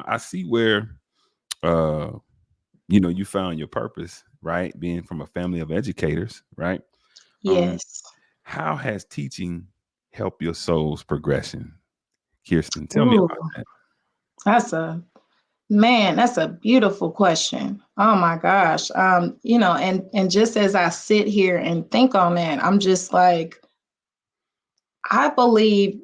I see where uh you found your purpose, right? Being from a family of educators, right? Um, Yes. how has teaching helped your soul's progression? Kirsten, tell me Ooh, about that. that's a man, that's a beautiful question. Oh my gosh. And just as I sit here and think on that, I'm just like, I believe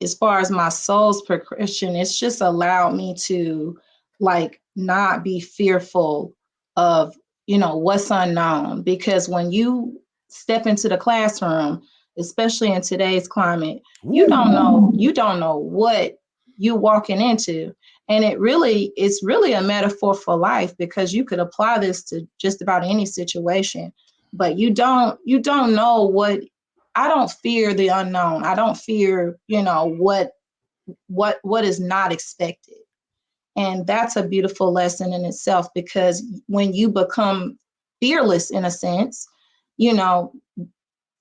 as far as my soul's progression, it's just allowed me to like not be fearful of, what's unknown. Because when you step into the classroom, especially in today's climate, Ooh, you don't know what you walking into. And it's really a metaphor for life because you could apply this to just about any situation, but you don't know what. I don't fear the unknown. I don't fear, what is not expected. And that's a beautiful lesson in itself because when you become fearless in a sense, you know,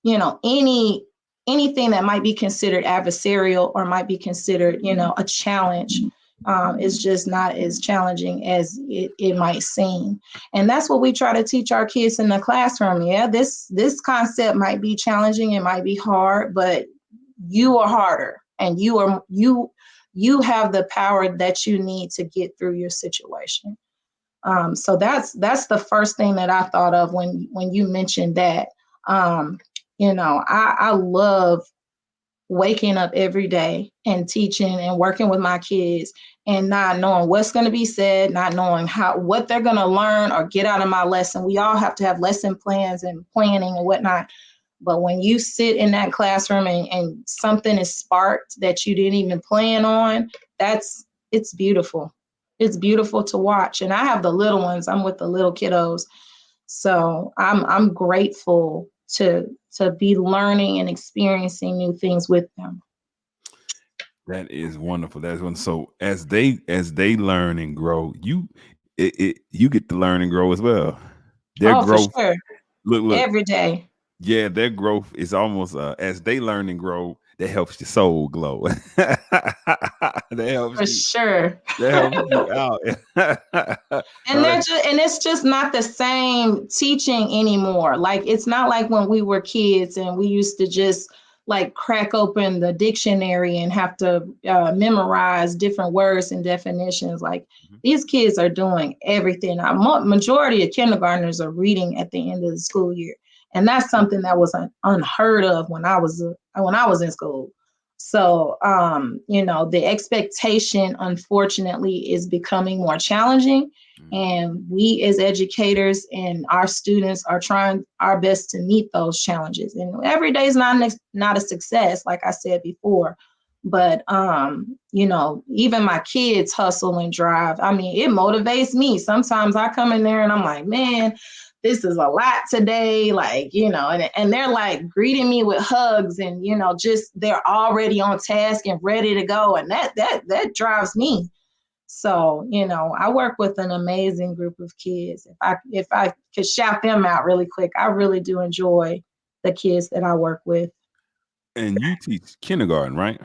anything that might be considered adversarial or might be considered, a challenge, is just not as challenging as it might seem. And that's what we try to teach our kids in the classroom. Yeah, this concept might be challenging, it might be hard, but you are harder and you have the power that you need to get through your situation. So that's the first thing that I thought of when you mentioned that. Um, I love waking up every day and teaching and working with my kids and not knowing what's going to be said, not knowing what they're going to learn or get out of my lesson. We all have to have lesson plans and planning and whatnot. But when you sit in that classroom and something is sparked that you didn't even plan on, it's beautiful. It's beautiful to watch. And I have the little ones. I'm with the little kiddos. So I'm grateful to be learning and experiencing new things with them. that is wonderful. That's one. So as they learn and grow, you get to learn and grow as well. Their Oh, for growth, sure. look, Every day. yeah, their growth is almost as they learn and grow, that helps your soul glow. that helps For you. sure. That helps you out. And No, it's just not the same teaching anymore. Like it's not like when we were kids and we used to just like crack open the dictionary and have to memorize different words and definitions. Like mhm. these kids are doing everything. Now, majority of kindergartners are reading at the end of the school year, and that's something that was unheard of when I was in school. So, the expectation, unfortunately, is becoming more challenging. Mhm. And we, as educators and our students, are trying our best to meet those challenges. And every day is not a success, like I said before. But, even my kids hustle and drive. I mean, it motivates me. Sometimes I come in there and I'm like, man, this is a lot today, like, and they're like greeting me with hugs and, just they're already on task and ready to go. And that drives me. So, I work with an amazing group of kids. If I could shout them out really quick, I really do enjoy the kids that I work with. And you teach kindergarten, right?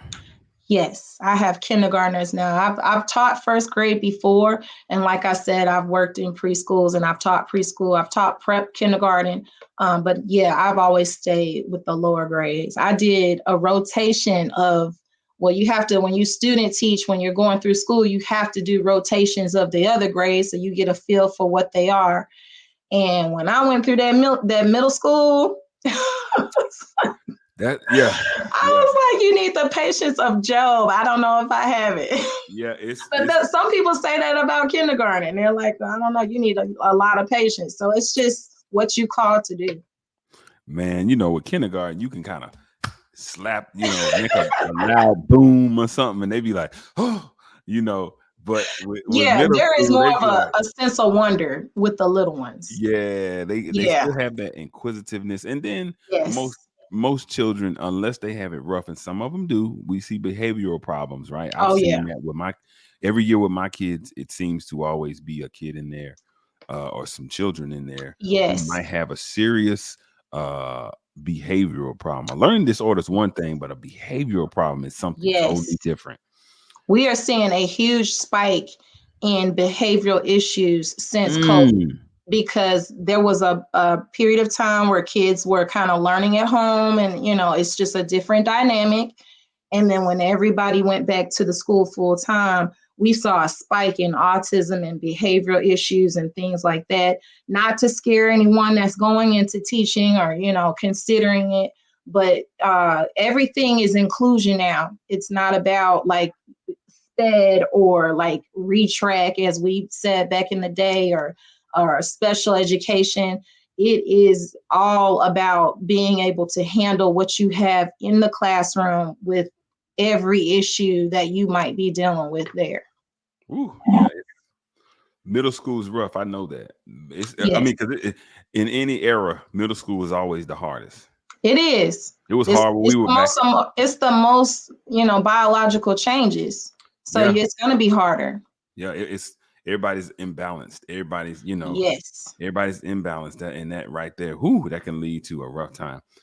Yes, I have kindergartners now. I've taught first grade before, and like I said, I've worked in preschools and I've taught preschool. I've taught prep kindergarten, but yeah, I've always stayed with the lower grades. I did a rotation of well, you have to when you student teach when you're going through school, you have to do rotations of the other grades so you get a feel for what they are. And when I went through that middle school, That yeah, I yeah, was like, you need the patience of Job. I don't know if I have it. yeah. It's But it's some people say that about kindergarten. They're like, I don't know, you need a lot of patience. So it's just what you called to do. man. With kindergarten, you can kind of slap, make a loud boom or something, and they be like, oh, you know. But with Yeah, middle there is school, more they of be like, a sense of wonder with the little ones. yeah, they Yeah. still have that inquisitiveness, and then Yes. most children, unless they have it rough, and some of them do, we see behavioral problems, right? I've Oh, yeah. seen that with my every year with my kids. It seems to always be a kid in there, or some children in there who Yes. might have a serious uh, behavioral problem. A learning disorder is one thing, but a behavioral problem is something Yes. totally different. We are seeing a huge spike in behavioral issues since COVID, Mm. because there was a period of time where kids were kind of learning at home, and it's just a different dynamic. And then when everybody went back to the school full time, we saw a spike in autism and behavioral issues and things like that. Not to scare anyone that's going into teaching or considering it, but everything is inclusion now. It's not about like STED or like retrack, as we said back in the day, or special education. It is all about being able to handle what you have in the classroom with every issue that you might be dealing with there. Ooh, yeah. Middle school is rough. I know that. I Yes, mean, because in any era, middle school was always the hardest. it is. It was It's hard when we it's were the back. most it's the most biological changes. So Yeah, it's going to be harder. yeah. It's everybody's imbalanced. Everybody's Yes. everybody's imbalanced. That right there, whoo, that can lead to a rough time.